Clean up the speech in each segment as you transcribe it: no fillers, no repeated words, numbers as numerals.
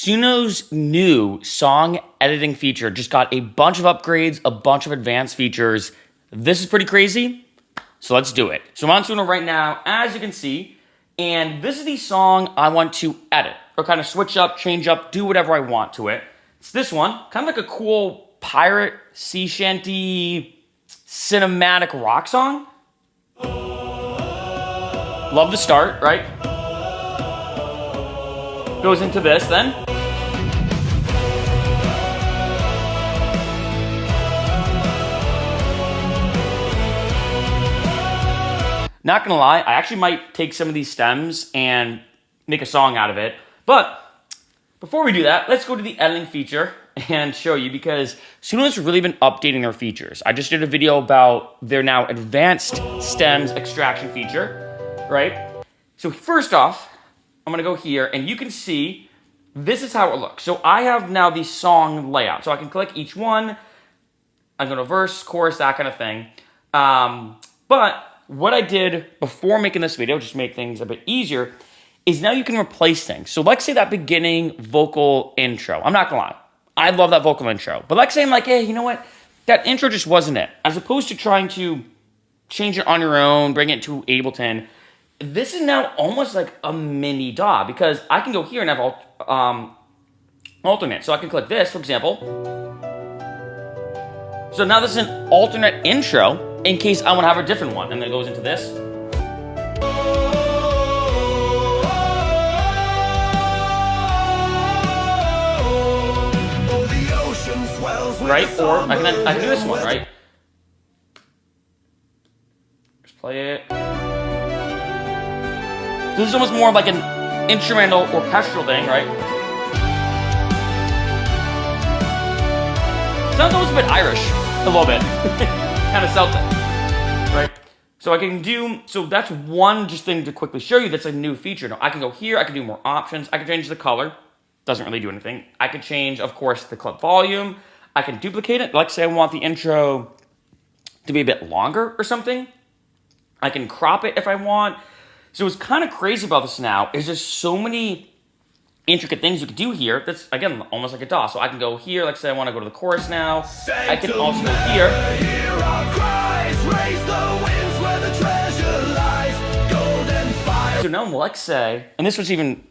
Suno's new song editing feature just got a bunch of upgrades, a bunch of advanced features. This is pretty crazy, so let's do it. So I'm on Suno right now, as you can see, and this is the song I want to edit, or kind of switch up, change up, do whatever I want to it. It's this one, kind of like a cool pirate, sea shanty, cinematic rock song. Love the start, right? Goes into this then. Not gonna lie, I actually might take some of these stems and make a song out of it. But before we do that, let's go to the editing feature and show you, because Suno has really been updating their features. I just did a video about their now advanced stems extraction feature, right? So first off, I'm gonna go here and you can see this is how it looks. So I have now the song layout. So I can click each one. I'm gonna verse, chorus, that kind of thing. But what I did before making this video, just to make things a bit easier, is now you can replace things. So let's say that beginning vocal intro. I'm not gonna lie, I love that vocal intro. But let's say I'm like, hey, you know what? That intro just wasn't it. As opposed to trying to change it on your own, bring it to Ableton, this is now almost like a mini DAW, because I can go here and have alternate. So I can click this, for example. So now this is an alternate intro in case I want to have a different one. And then it goes into this. Right? Or I can do this one, right? Just play it. This is almost more like an instrumental orchestral thing, right? Sounds almost a bit Irish, a little bit. Kind of Celtic, right? So I can do, so that's one just thing to quickly show you that's a new feature. Now I can go here, I can do more options, I can change the color, doesn't really do anything. I can change, of course, the clip volume, I can duplicate it. Like say I want the intro to be a bit longer or something. I can crop it if I want. So what's kind of crazy about this now is there's so many intricate things you can do here that's, again, almost like a DAW. So I can go here, like say I want to go to the chorus now. I can also go here. So now let's say, and this was even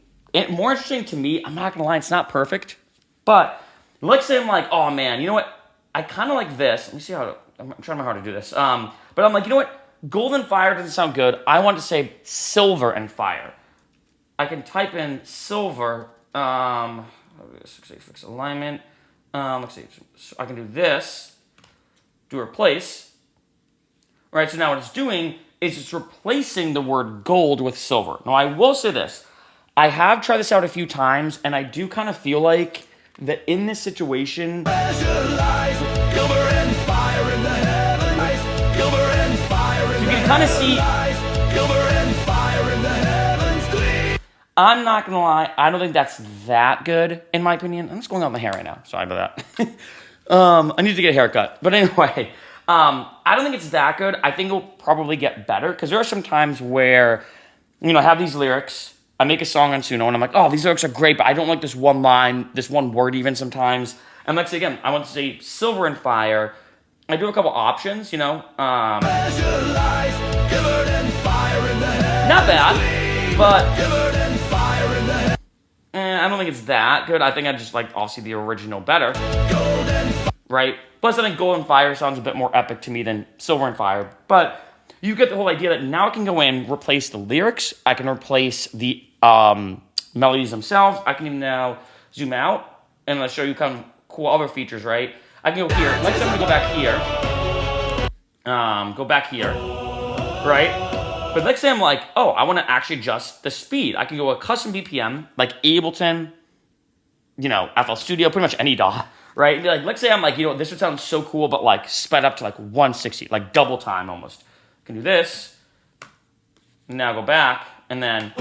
more interesting to me, I'm not going to lie, it's not perfect, but let's say I'm like, oh man, you know what? I kind of like this. Let me see how, I'm trying to remember how to do this. But I'm like, you know what? Golden fire doesn't sound good. I want to say silver and fire. I can type in silver. Fix alignment. Let's see. So I can do this. Do replace. All right. So now what it's doing is it's replacing the word gold with silver. Now I will say this. I have tried this out a few times, and I do kind of feel like that in this situation. Kind of see, I'm not gonna lie, I don't think that's that good in my opinion. I'm just going out my hair right now, sorry about that. I need to get a haircut, but anyway, I don't think it's that good. I think it'll probably get better, because there are some times where, you know, I have these lyrics, I make a song on Suno and I'm like, oh, these lyrics are great, but I don't like this one line, this one word even sometimes. And let's say again, I want to say silver and fire. I do a couple options, you know. Not bad, but I don't think it's that good. I think I just like obviously the original better, right? Plus, I think Gold and Fire sounds a bit more epic to me than Silver and Fire. But you get the whole idea that now I can go in, replace the lyrics. I can replace the melodies themselves. I can even now zoom out and let's show you kind of cool other features, right? I can go here. Let's say I'm gonna go back here. Right? But let's say I'm like, oh, I want to actually adjust the speed. I can go a custom BPM, like Ableton, you know, FL Studio, pretty much any DAW, right? Like, let's say I'm like, you know, this would sound so cool, but like sped up to like 160, like double time almost. I can do this. Now go back, and then.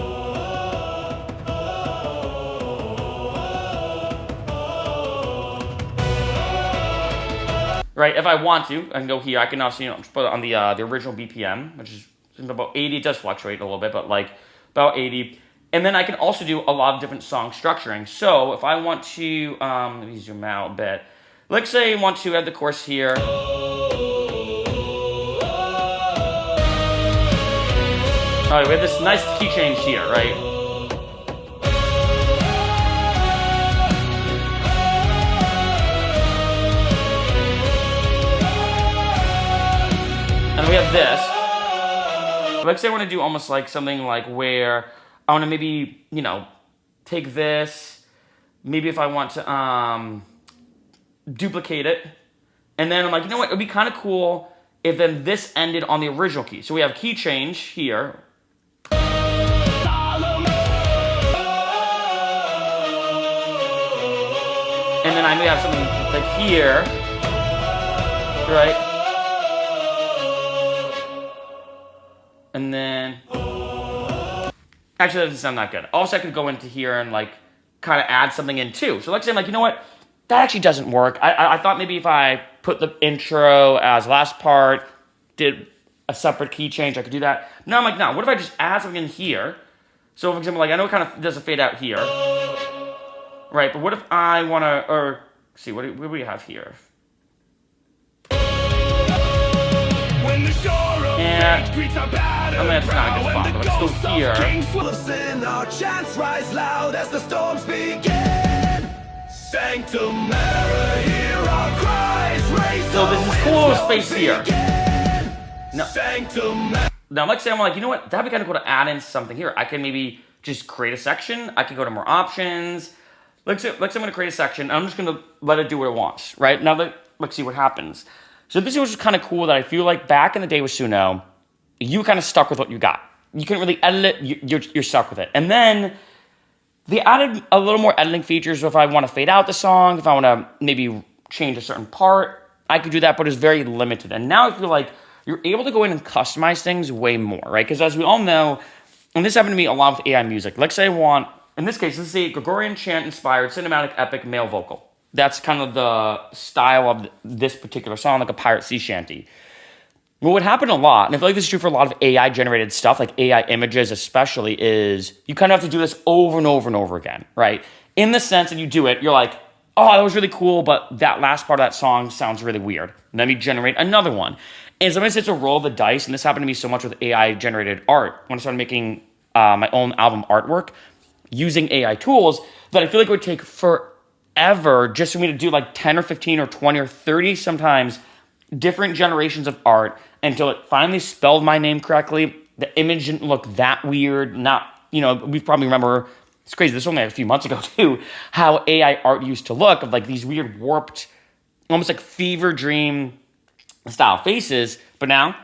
Right, if I want to, I can go here. I can also, you know, put it on the original BPM, which is about 80. It does fluctuate a little bit, but like about 80. And then I can also do a lot of different song structuring. So if I want to, let me zoom out a bit. Let's say I want to add the chorus here. All right, we have this nice key change here, right? And we have this. Let's say I want to do almost like something like where I want to maybe, take this. Maybe if I want to duplicate it. And then I'm like, you know what? It would be kind of cool if then this ended on the original key. So we have key change here. And then I may have something like here, right? And then, actually that doesn't sound that good. Also I could go into here and like kind of add something in too. So let's say I'm like, you know what? That actually doesn't work. I thought maybe if I put the intro as last part, did a separate key change, I could do that. Now I'm like, no, what if I just add something in here? So for example, like I know it kind of does a fade out here. Right, but what if I want to, or, see, what do we have here? And, I mean, that's not a good spot, but let's go here. So this is cool little space here. Now, let's say I'm like, you know what, that'd be kind of cool to add in something here. I can maybe just create a section. I can go to more options. Let's say I'm going to create a section. I'm just going to let it do what it wants, right? Now, let's see what happens. So this was kind of cool that I feel like back in the day with Suno, you kind of stuck with what you got. You couldn't really edit it. You're stuck with it. And then they added a little more editing features. So if I want to fade out the song, if I want to maybe change a certain part, I could do that, but it's very limited. And now I feel like you're able to go in and customize things way more, right? Because as we all know, and this happened to me a lot with AI music. Let's say I want, in this case, let's say Gregorian chant-inspired cinematic epic male vocal. That's kind of the style of this particular song, like a pirate sea shanty. What would happen a lot, and I feel like this is true for a lot of AI-generated stuff, like AI images especially, is you kind of have to do this over and over and over again, right? In the sense that you do it, you're like, oh, that was really cool, but that last part of that song sounds really weird. Let me generate another one. And sometimes it's a roll of the dice, and this happened to me so much with AI-generated art. When I started making my own album artwork, using AI tools, that I feel like it would take forever just for me to do like 10 or 15 or 20 or 30 sometimes different generations of art until it finally spelled my name correctly. The image didn't look that weird. We probably remember, it's crazy, this was only a few months ago too, how AI art used to look, of like these weird warped, almost like fever dream style faces, but now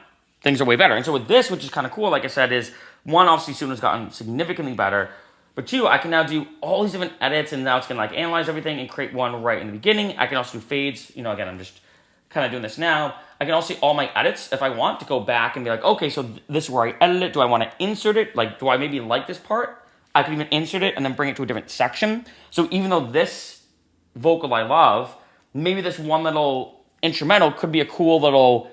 things are way better. And so with this, which is kind of cool, like I said, is one, obviously Suno's gotten significantly better, but two, I can now do all these different edits, and now it's going to like analyze everything and create one right in the beginning. I can also do fades. Again, I'm just kind of doing this now. I can also see all my edits if I want to go back and be like, okay, so this is where I edit it. Do I want to insert it? Like, do I maybe like this part? I can even insert it and then bring it to a different section. So even though this vocal I love, maybe this one little instrumental could be a cool little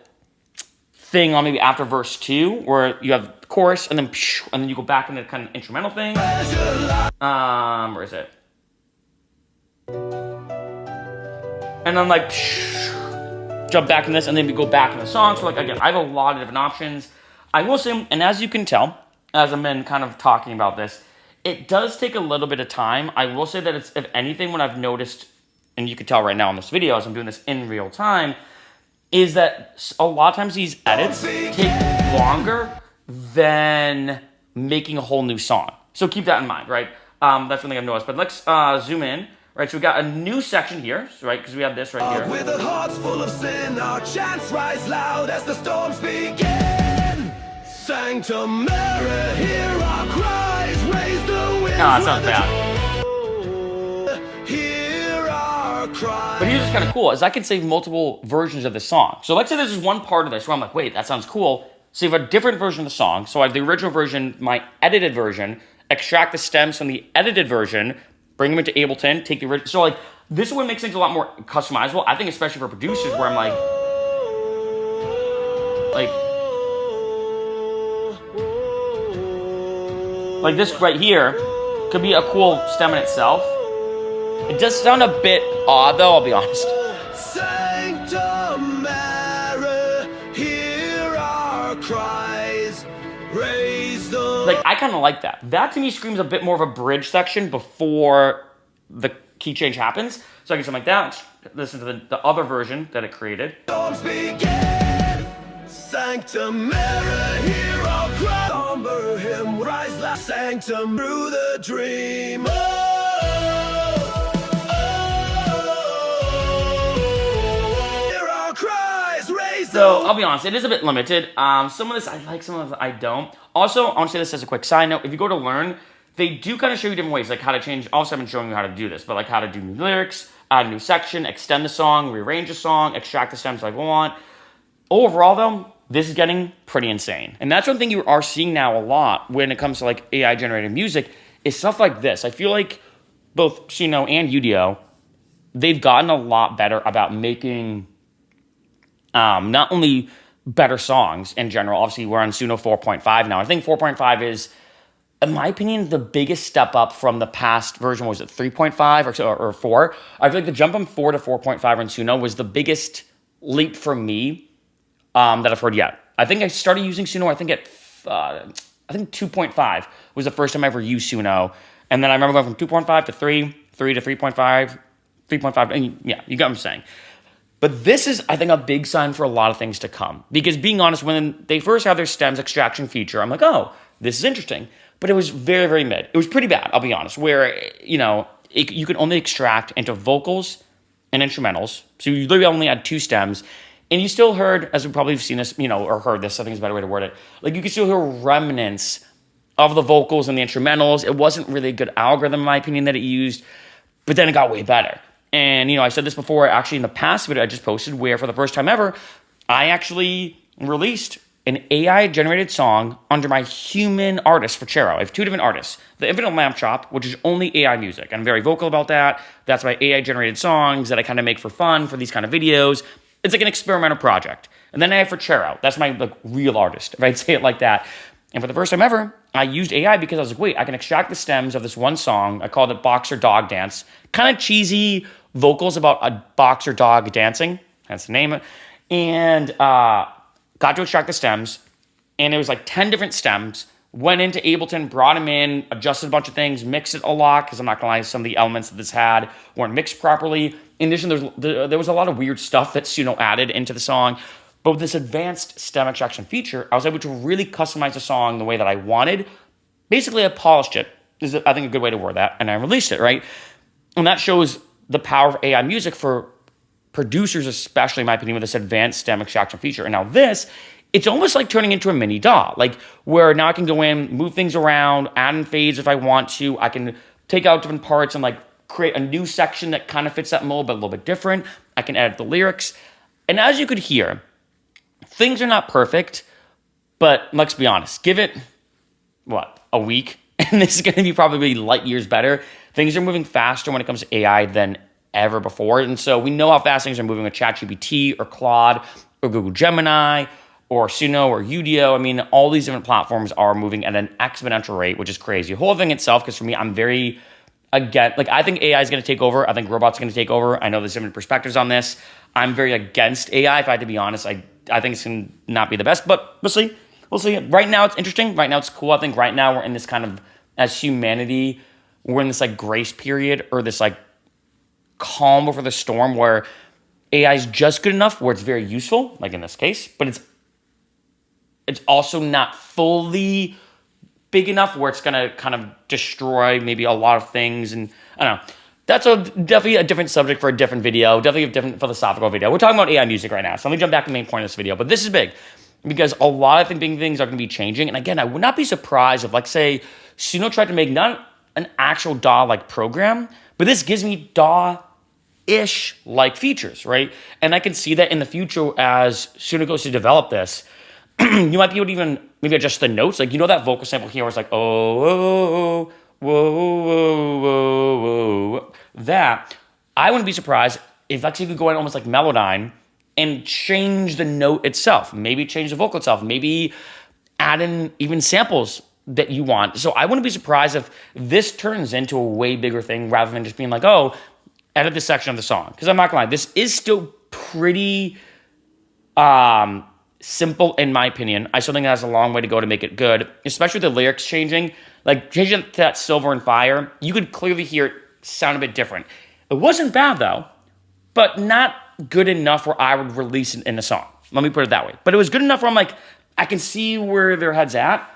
thing on maybe after verse 2, where you have the chorus and then you go back into kind of instrumental thing. Where is it? And then like jump back in this, and then we go back in the song. So like again, I have a lot of different options. I will say, and as you can tell, as I've been kind of talking about this, it does take a little bit of time. I will say that it's, if anything, what I've noticed, and you can tell right now in this video as I'm doing this in real time, is that a lot of times these edits take longer than making a whole new song. So keep that in mind, right? That's one thing I've noticed. But let's zoom in, right? So we got a new section here, right? Because we have this right here. With our hearts full of sin, our chants rise loud as the storms begin. Sanctumary, hear our cries, raise the winds. No, that sounds bad. But here's what's kind of cool, is I can save multiple versions of the song. So let's say this is one part of this where I'm like, wait, that sounds cool. Save a different version of the song. So I have the original version, my edited version, extract the stems from the edited version, bring them into Ableton, take the original. So like, this one makes things a lot more customizable. I think especially for producers where I'm like, Like this right here could be a cool stem in itself. It does sound a bit odd though, I'll be honest. Sanctum Mary, hear our cries, raise the... Like, I kind of like that. That to me screams a bit more of a bridge section before the key change happens. So I can something like that. Listen to the other version that it created. storms begin. Sanctum Mary, hear our cry. Somber hymn, rise like sanctum through the dream. Hear our cries, raise So I'll be honest, it is a bit limited. Some of this I like, some of this I don't. Also, I want to say this as a quick side note. If you go to learn, they do kind of show you different ways, like how to change. Also, I've been showing you how to do this, but like how to do new lyrics, add a new section, extend the song, rearrange the song, extract the stems like I want. Overall, though, this is getting pretty insane. And that's one thing you are seeing now a lot when it comes to like AI generated music is stuff like this. I feel like both Suno and Udio, they've gotten a lot better about making not only better songs in general. Obviously, we're on Suno 4.5 now. I think 4.5 is, in my opinion, the biggest step up from the past version. Was it 3.5 or 4? I feel like the jump from 4 to 4.5 on Suno was the biggest leap for me that I've heard yet. I think I started using Suno, I think 2.5 was the first time I ever used Suno. And then I remember going from 2.5 to 3, 3 to 3.5, 3.5, and yeah, you got what I'm saying. But this is, I think, a big sign for a lot of things to come. Because being honest, when they first have their stems extraction feature, I'm like, oh, this is interesting. But it was very, very mid. It was pretty bad, I'll be honest, where, you know, you can only extract into vocals and instrumentals. So you literally only had 2 stems. And you still heard, as we probably have seen this, you know, or heard this, I think is a better way to word it. Like, you could still hear remnants of the vocals and the instrumentals. It wasn't really a good algorithm, in my opinion, that it used. But then it got way better. And, you know, I said this before, actually, in the past video I just posted, where for the first time ever, I actually released an AI-generated song under my human artist for Chero. I have 2 different artists. The Infinite Lamp Shop, which is only AI music. I'm very vocal about that. That's my AI-generated songs that I kind of make for fun for these kind of videos. It's like an experimental project. And then I have for Chero. That's my like real artist, if I'd say it like that. And for the first time ever, I used AI because I was like, wait, I can extract the stems of this one song. I called it Boxer Dog Dance. Kind of cheesy vocals about a boxer dog dancing. That's the name. And got to extract the stems. And it was like 10 different stems. Went into Ableton, brought them in, adjusted a bunch of things, mixed it a lot, because I'm not going to lie, some of the elements that this had weren't mixed properly. In addition, there was a lot of weird stuff that Suno added into the song. But with this advanced stem extraction feature, I was able to really customize the song the way that I wanted. Basically, I polished it, is I think a good way to word that, and I released it, right? And that shows the power of AI music for producers, especially in my opinion, with this advanced stem extraction feature. And now this, it's almost like turning into a mini DAW, like where now I can go in, move things around, add in fades if I want to. I can take out different parts and like create a new section that kind of fits that mold, but a little bit different. I can edit the lyrics. And as you could hear, things are not perfect, but let's be honest, give it, a week? And this is going to be probably light years better. Things are moving faster when it comes to AI than ever before. And so we know how fast things are moving with ChatGPT or Claude or Google Gemini or Suno or Udio. I mean, all these different platforms are moving at an exponential rate, which is crazy. The whole thing itself, because for me, I'm very against, like, I think AI is going to take over. I think robots are going to take over. I know there's different perspectives on this. I'm very against AI. If I had to be honest, I think it's going to not be the best, but we'll see. We'll see. Right now, it's interesting. Right now, it's cool. I think right now we're in this kind of, as humanity, we're in this like grace period or this like calm before the storm where AI is just good enough where it's very useful, like in this case, but it's also not fully big enough where it's going to kind of destroy maybe a lot of things. And I don't know. That's definitely a different subject for a different video, definitely a different philosophical video. We're talking about AI music right now, so let me jump back to the main point of this video. But this is big because a lot of big things are going to be changing. And again, I would not be surprised if, like, say, Suno tried to make not an actual DAW-like program, but this gives me DAW-ish like features, right? And I can see that in the future as Suno goes to develop this, you might be able to even maybe adjust the notes. Like, you know that vocal sample here where it's like, oh, oh, whoa, whoa, whoa, whoa. That, I wouldn't be surprised if actually you could go in almost like Melodyne and change the note itself. Maybe change the vocal itself. Maybe add in even samples that you want. So I wouldn't be surprised if this turns into a way bigger thing rather than just being like, oh, edit this section of the song. Because I'm not gonna lie, this is still pretty simple in my opinion. I still think it has a long way to go to make it good, especially with the lyrics changing. Like changing it to that silver and fire, you could clearly hear it sound a bit different. It wasn't bad though, but not good enough where I would release it in a song. Let me put it that way. But it was good enough where I'm like, I can see where their head's at.